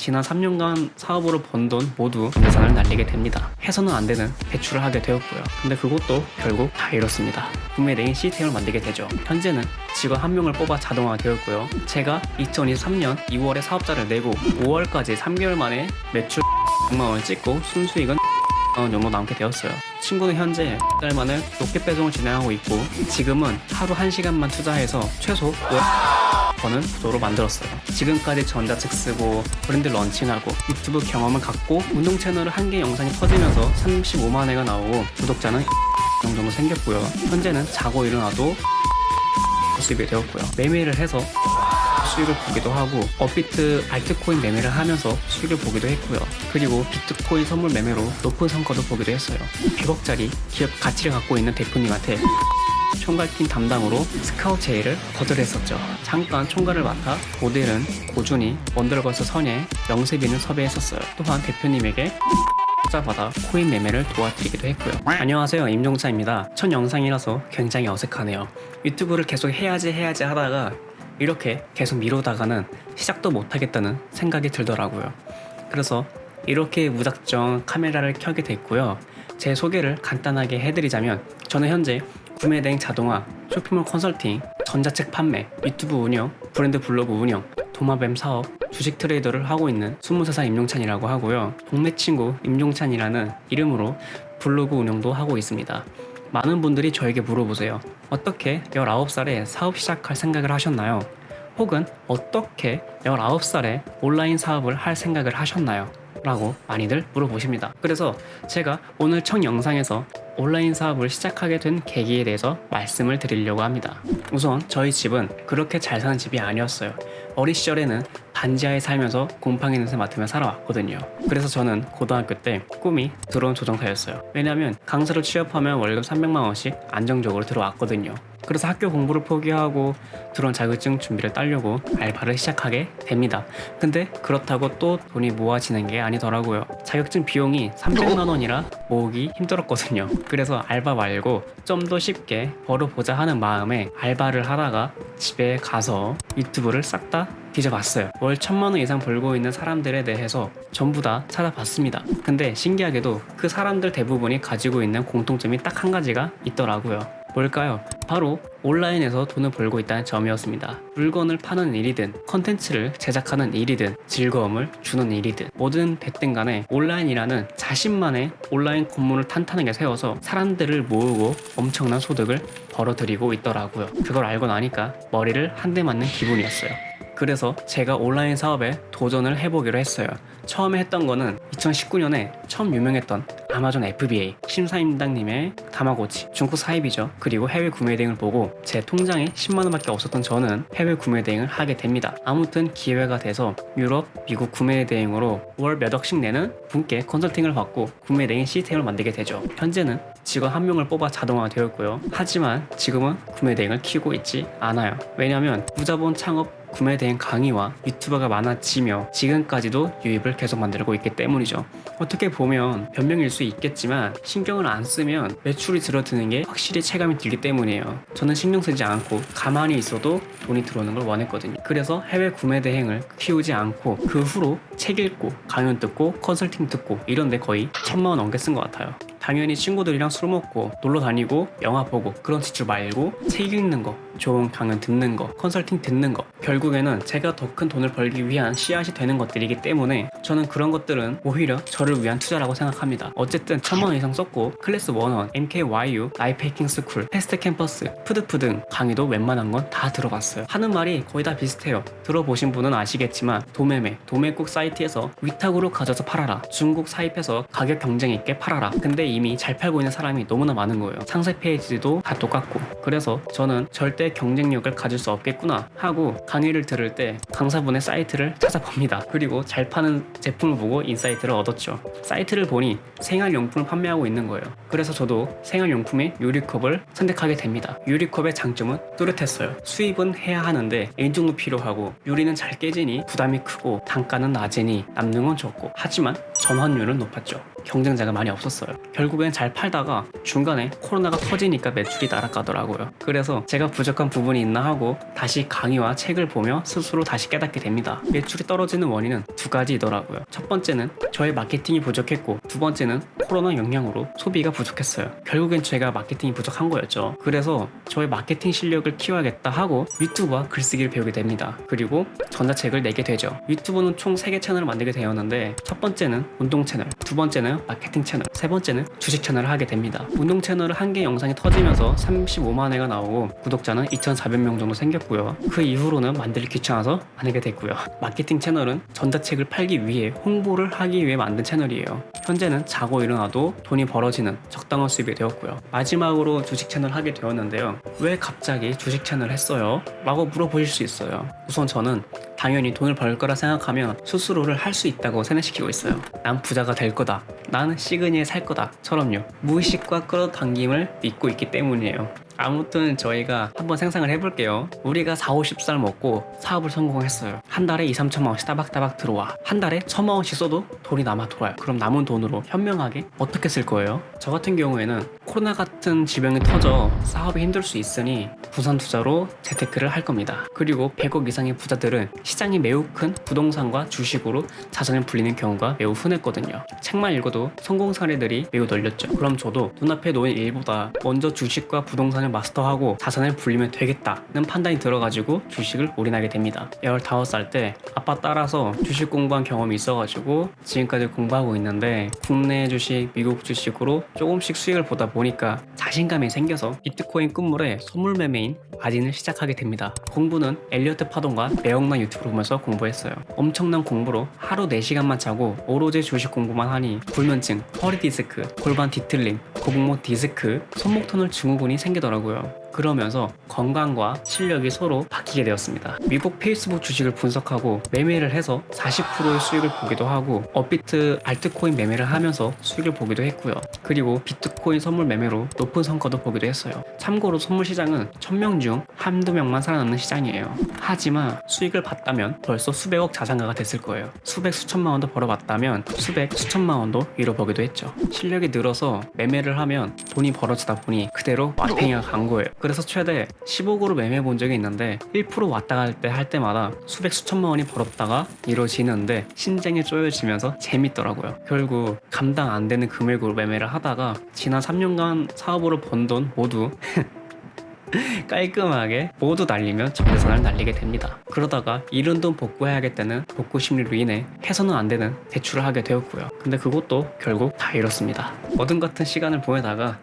지난 3년간 사업으로 번 돈 모두 예산을 날리게 됩니다. 해서는 안 되는 대출을 하게 되었고요. 근데 그것도 결국 다 잃었습니다. 구매대행 시스템을 만들게 되죠. 현재는 직원 1명을 뽑아 자동화되었고요. 제가 2023년 2월에 사업자를 내고 5월까지 3개월 만에 매출 6만원을 찍고 순수익은 원 정도 남게 되었어요. 친구는 현재 달 만에 로켓 배송을 진행하고 있고 지금은 하루 1시간만 투자해서 최소 5억 버는 구조로 만들었어요. 지금까지 전자책 쓰고 브랜드 런칭하고 유튜브 경험을 갖고 운동 채널을 한 개 영상이 터지면서 35만 회가 나오고 구독자는 정도 생겼고요. 현재는 자고 일어나도 수입이 되었고요. 매매를 해서 수익을 보기도 하고 업비트 알트코인 매매를 하면서 수익을 보기도 했고요. 그리고 비트코인 선물 매매로 높은 성과도 보기도 했어요. 100억짜리 기업 가치를 갖고 있는 대표님한테 총괄팀 담당으로 스카우트 제의를 거절했었죠. 잠깐 총괄을 맡아 모델은 고준이, 원더걸스 선예, 명세빈을 섭외했었어요. 또한 대표님에게 받아 코인 매매를 도와드리기도 했고요. 안녕하세요, 임종차입니다. 첫 영상이라서 굉장히 어색하네요. 유튜브를 계속 해야지 하다가 이렇게 계속 미루다가는 시작도 못하겠다는 생각이 들더라고요. 그래서 이렇게 무작정 카메라를 켜게 됐고요. 제 소개를 간단하게 해드리자면 저는 현재 구매대행 자동화, 쇼핑몰 컨설팅, 전자책 판매, 유튜브 운영, 브랜드 블로그 운영, 도마뱀 사업, 주식 트레이더를 하고 있는 23살 임종찬이라고 하고요. 동네 친구 임종찬이라는 이름으로 블로그 운영도 하고 있습니다. 많은 분들이 저에게 물어보세요. 어떻게 19살에 사업 시작할 생각을 하셨나요? 혹은 어떻게 19살에 온라인 사업을 할 생각을 하셨나요? 라고 많이들 물어보십니다. 그래서 제가 오늘 첫 영상에서 온라인 사업을 시작하게 된 계기에 대해서 말씀을 드리려고 합니다. 우선 저희 집은 그렇게 잘 사는 집이 아니었어요. 어린 시절에는 반지하에 살면서 곰팡이 냄새 맡으며 살아왔거든요. 그래서 저는 고등학교 때 꿈이 드론 조종사였어요. 왜냐면 강사로 취업하면 월급 300만 원씩 안정적으로 들어왔거든요. 그래서 학교 공부를 포기하고 드론 자격증 준비를 따려고 알바를 시작하게 됩니다. 근데 그렇다고 또 돈이 모아지는 게 아니더라고요. 자격증 비용이 300만 원이라 모으기 힘들었거든요. 그래서 알바 말고 좀 더 쉽게 벌어보자 하는 마음에 알바를 하다가 집에 가서 유튜브를 싹 다 뒤져봤어요. 월 1000만 원 이상 벌고 있는 사람들에 대해서 전부 다 찾아봤습니다. 근데 신기하게도 그 사람들 대부분이 가지고 있는 공통점이 딱 한 가지가 있더라고요. 뭘까요? 바로 온라인에서 돈을 벌고 있다는 점이었습니다. 물건을 파는 일이든 컨텐츠를 제작하는 일이든 즐거움을 주는 일이든 뭐든 됐든 간에 온라인이라는 자신만의 온라인 건물을 탄탄하게 세워서 사람들을 모으고 엄청난 소득을 벌어들이고 있더라고요. 그걸 알고 나니까 머리를 한 대 맞는 기분이었어요. 그래서 제가 온라인 사업에 도전을 해보기로 했어요. 처음에 했던 거는 2019년에 처음 유명했던 아마존 FBA 심사임당님의 다마고치 중국 사입이죠. 그리고 해외 구매 대행을 보고 제 통장에 10만원밖에 없었던 저는 해외 구매 대행을 하게 됩니다. 아무튼 기회가 돼서 유럽, 미국 구매 대행으로 월 몇 억씩 내는 분께 컨설팅을 받고 구매 대행 시스템을 만들게 되죠. 현재는 직원 1명을 뽑아 자동화되었고요. 하지만 지금은 구매 대행을 키우고 있지 않아요. 왜냐면 무자본 창업 구매 대행 강의와 유튜버가 많아지며 지금까지도 유입을 계속 만들고 있기 때문이죠. 어떻게 보면 변명일 수 있겠지만 신경을 안 쓰면 매출이 줄어드는 게 확실히 체감이 들기 때문이에요. 저는 신경 쓰지 않고 가만히 있어도 돈이 들어오는 걸 원했거든요. 그래서 해외 구매 대행을 키우지 않고 그 후로 책 읽고 강연 듣고 컨설팅 듣고 이런데 거의 1000만 원 넘게 쓴 것 같아요. 당연히 친구들이랑 술 먹고 놀러 다니고 영화 보고 그런 지출 말고 책 읽는 거, 좋은 강연 듣는 거, 컨설팅 듣는 거 결국에는 제가 더 큰 돈을 벌기 위한 씨앗이 되는 것들이기 때문에 저는 그런 것들은 오히려 저를 위한 투자라고 생각합니다. 어쨌든 1000만 원 이상 썼고 클래스 101, MKYU, 라이프 해킹 스쿨, 패스트 캠퍼스, 푸드프 등 강의도 웬만한 건 다 들어봤어요. 하는 말이 거의 다 비슷해요. 들어보신 분은 아시겠지만 도매국 사이트에서 위탁으로 가져서 팔아라. 중국 사입해서 가격 경쟁 있게 팔아라. 근데 이미 잘 팔고 있는 사람이 너무나 많은 거예요. 상세 페이지도 다 똑같고. 그래서 저는 절대 경쟁력을 가질 수 없겠구나 하고 강의를 들을 때 강사분의 사이트를 찾아봅니다. 그리고 잘 파는 제품을 보고 인사이트를 얻었죠. 사이트를 보니 생활용품을 판매하고 있는 거예요. 그래서 저도 생활용품의 유리컵을 선택하게 됩니다. 유리컵의 장점은 뚜렷했어요. 수입은 해야 하는데 인증도 필요하고 유리는 잘 깨지니 부담이 크고 단가는 낮으니 남는 건 적고 하지만 전환율은 높았죠. 경쟁자가 많이 없었어요. 결국엔 잘 팔다가 중간에 코로나가 터지니까 매출이 날아가더라고요. 그래서 제가 부족한 부분이 있나 하고 다시 강의와 책을 보며 스스로 다시 깨닫게 됩니다. 매출이 떨어지는 원인은 두 가지이더라고요. 첫 번째는 저의 마케팅이 부족했고, 두 번째는 코로나 영향으로 소비가 부족했어요. 결국엔 제가 마케팅이 부족한 거였죠. 그래서 저의 마케팅 실력을 키워야겠다 하고 유튜브와 글쓰기를 배우게 됩니다. 그리고 전자책을 내게 되죠. 유튜브는 총 3개 채널을 만들게 되었는데, 첫 번째는 운동 채널, 두 번째는 마케팅 채널, 세 번째는 주식 채널을 하게 됩니다. 운동 채널은 한 개 영상이 터지면서 35만 회가 나오고 구독자는 2,400명 정도 생겼고요. 그 이후로는 만들기 귀찮아서 안 하게 됐고요. 마케팅 채널은 전자책을 팔기 위해 홍보를 하기 위해 만든 채널이에요. 현재는 자고 일어나도 돈이 벌어지는 적당한 수입이 되었고요. 마지막으로 주식 채널을 하게 되었는데요. 왜 갑자기 주식 채널을 했어요? 라고 물어보실 수 있어요. 우선 저는 당연히 돈을 벌 거라 생각하면 스스로를 할 수 있다고 세뇌시키고 있어요. 난 부자가 될 거다. 나는 시그니에 살 거다. 처럼요. 무의식과 끌어당김을 믿고 있기 때문이에요. 아무튼 저희가 한번 상상을 해볼게요. 우리가 40-50살 먹고 사업을 성공했어요. 한 달에 2-3천만 원씩 따박따박 들어와. 한 달에 1,000만 원씩 써도 돈이 남아 돌아요. 그럼 남은 돈으로 현명하게 어떻게 쓸 거예요? 저 같은 경우에는 코로나 같은 질병이 터져 사업이 힘들 수 있으니 부산 투자로 재테크를 할 겁니다. 그리고 100억 이상의 부자들은 시장이 매우 큰 부동산과 주식으로 자산을 불리는 경우가 매우 흔했거든요. 책만 읽어도 성공 사례들이 매우 널렸죠. 그럼 저도 눈앞에 놓인 일보다 먼저 주식과 부동산을 마스터하고 자산을 불리면 되겠다는 판단이 들어가지고 주식을 올인하게 됩니다. 15살 때 아빠 따라서 주식 공부한 경험이 있어가지고 지금까지 공부하고 있는데, 국내 주식, 미국 주식으로 조금씩 수익을 보다 보니까 자신감이 생겨서 비트코인 끝물에 선물 매매인 마진을 시작하게 됩니다. 공부는 엘리어트 파동과 매억난 유튜브를 보면서 공부했어요. 엄청난 공부로 하루 4시간만 자고 오로지 주식 공부만 하니 불면증, 허리 디스크, 골반 뒤틀림, 거북목 디스크, 손목 터널 증후군이 생기더라고요. 그러면서 건강과 실력이 서로 바뀌게 되었습니다. 미국 페이스북 주식을 분석하고 매매를 해서 40%의 수익을 보기도 하고, 업비트 알트코인 매매를 하면서 수익을 보기도 했고요. 그리고 비트코인 선물 매매로 높은 성과도 보기도 했어요. 참고로 선물 시장은 1000명 중 한두 명만 살아남는 시장이에요. 하지만 수익을 봤다면 벌써 수백억 자산가가 됐을 거예요. 수백 수천만 원도 벌어봤다면 수백 수천만 원도 잃어보기도 했죠. 실력이 늘어서 매매를 하면 돈이 벌어지다 보니 그대로 마탱이가 간 거예요. 그래서 최대 10억으로 매매해 본 적이 있는데 1% 왔다 갈 때 할 때마다 수백 수천만 원이 벌었다가 이루어지는데 심장이 쪼여지면서 재밌더라고요. 결국 감당 안 되는 금액으로 매매를 하다가 지난 3년간 사업으로 번 돈 모두 깔끔하게 모두 날리며 전재산을 날리게 됩니다. 그러다가 잃은 돈 복구해야겠다는 복구 심리로 인해 해서는 안 되는 대출을 하게 되었고요. 근데 그것도 결국 다 잃었습니다. 어둠 같은 시간을 보내다가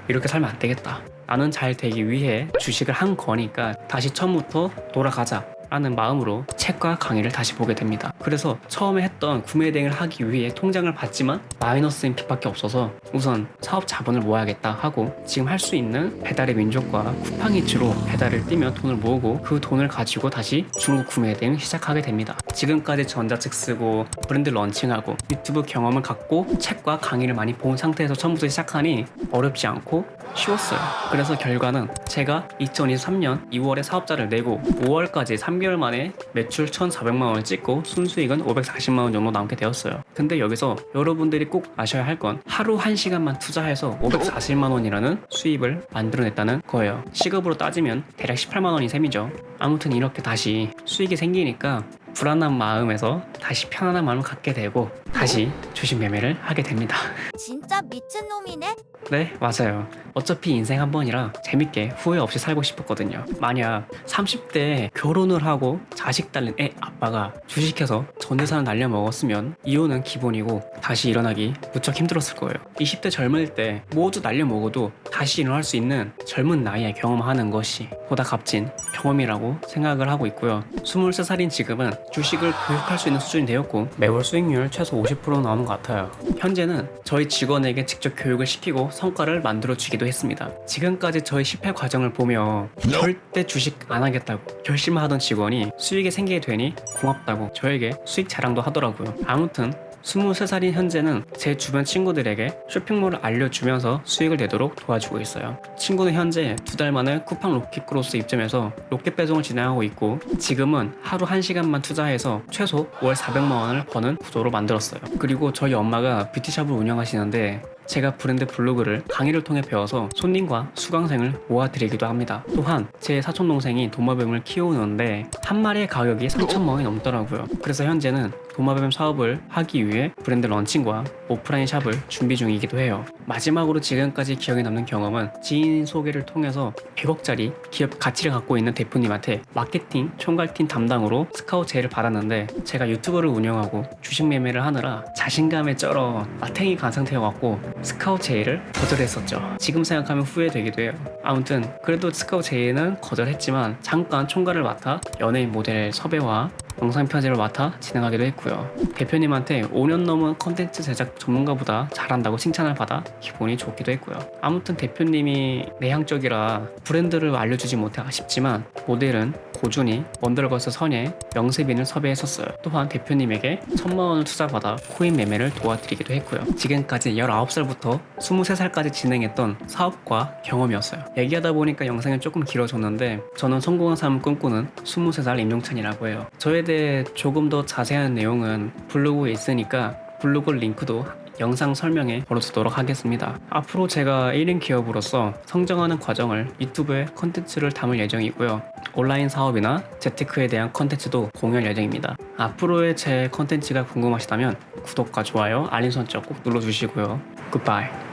이렇게 살면 안 되겠다. 나는 잘 되기 위해 주식을 한 거니까 다시 처음부터 돌아가자 라는 마음으로 책과 강의를 다시 보게 됩니다. 그래서 처음에 했던 구매 대행을 하기 위해 통장을 받지만 마이너스인 빚밖에 없어서 우선 사업 자본을 모아야겠다 하고 지금 할 수 있는 배달의 민족과 쿠팡이츠로 배달을 뛰며 돈을 모으고 그 돈을 가지고 다시 중국 구매 대행을 시작하게 됩니다. 지금까지 전자책 쓰고 브랜드 런칭하고 유튜브 경험을 갖고 책과 강의를 많이 본 상태에서 처음부터 시작하니 어렵지 않고 쉬웠어요. 그래서 결과는 제가 2023년 2월에 사업자를 내고 5월까지 3개월 만에 매출 1,400만 원을 찍고 순수익은 540만 원 정도 남게 되었어요. 근데 여기서 여러분들이 꼭 아셔야 할 건 하루 1시간만 투자해서 540만 원이라는 수입을 만들어냈다는 거예요. 시급으로 따지면 대략 18만 원인 셈이죠. 아무튼 이렇게 다시 수익이 생기니까 불안한 마음에서 다시 편안한 마음을 갖게 되고 다시 주식 매매를 하게 됩니다. 진짜 미친놈이네? 네, 맞아요. 어차피 인생 한 번이라 재밌게 후회 없이 살고 싶었거든요. 만약 30대에 결혼을 하고 자식 딸린 애 아빠가 주식해서 전 재산을 날려먹었으면 이혼은 기본이고 다시 일어나기 무척 힘들었을 거예요. 20대 젊을 때 모두 날려먹어도 다시 일어날 수 있는 젊은 나이에 경험하는 것이 보다 값진 경험이라고 생각을 하고 있고요. 23살인 지금은 주식을 교육할 수 있는 수준이 되었고 매월 수익률 최소 50% 나오는 것 같아요. 현재는 저희 직원에게 직접 교육을 시키고 성과를 만들어주기도 했습니다. 지금까지 저희 실패 과정을 보며 절대 주식 안 하겠다고 결심하던 직원이 수익이 생기게 되니 고맙다고 저에게 수익 자랑도 하더라고요. 아무튼 23살인 현재는 제 주변 친구들에게 쇼핑몰을 알려주면서 수익을 내도록 도와주고 있어요. 친구는 현재 2달 만에 쿠팡 로켓크로스 입점해서 로켓 배송을 진행하고 있고 지금은 하루 1시간만 투자해서 최소 월 400만 원을 버는 구조로 만들었어요. 그리고 저희 엄마가 뷰티샵을 운영하시는데 제가 브랜드 블로그를 강의를 통해 배워서 손님과 수강생을 모아드리기도 합니다. 또한 제 사촌동생이 도마뱀을 키우는데 한 마리의 가격이 3,000만 원이 넘더라고요. 그래서 현재는 도마뱀 사업을 하기 위해 브랜드 런칭과 오프라인 샵을 준비 중이기도 해요. 마지막으로 지금까지 기억에 남는 경험은 지인 소개를 통해서 100억짜리 기업 가치를 갖고 있는 대표님한테 마케팅 총괄팀 담당으로 스카우트 제의를 받았는데 제가 유튜버를 운영하고 주식 매매를 하느라 자신감에 쩔어 마탱이 간 상태여갖고 스카우트 제의를 거절했었죠. 지금 생각하면 후회되기도 해요. 아무튼 그래도 스카우트 제의는 거절했지만 잠깐 총괄을 맡아 연예인 모델 섭외와 영상 편집을 맡아 진행하기도 했고요. 대표님한테 5년 넘은 컨텐츠 제작 전문가보다 잘한다고 칭찬을 받아 기분이 좋기도 했고요. 아무튼 대표님이 내향적이라 브랜드를 알려주지 못해 아쉽지만 모델은 고준이 원더걸스 선예 명세빈을 섭외했었어요. 또한 대표님에게 1,000만 원을 투자받아 코인 매매를 도와드리기도 했고요. 지금까지 19살부터 23살까지 진행했던 사업과 경험이었어요. 얘기하다 보니까 영상이 조금 길어졌는데 저는 성공한 삶을 꿈꾸는 23살 임종찬이라고 해요. 저에 대해 조금 더 자세한 내용은 블로그에 있으니까 블로그 링크도 영상 설명에 걸어두도록 하겠습니다. 앞으로 제가 1인 기업으로서 성장하는 과정을 유튜브에 컨텐츠를 담을 예정이고요. 온라인 사업이나 재테크에 대한 컨텐츠도 공유할 예정입니다. 앞으로의 제 컨텐츠가 궁금하시다면 구독과 좋아요, 알림 설정 꼭 눌러주시고요. 굿바이.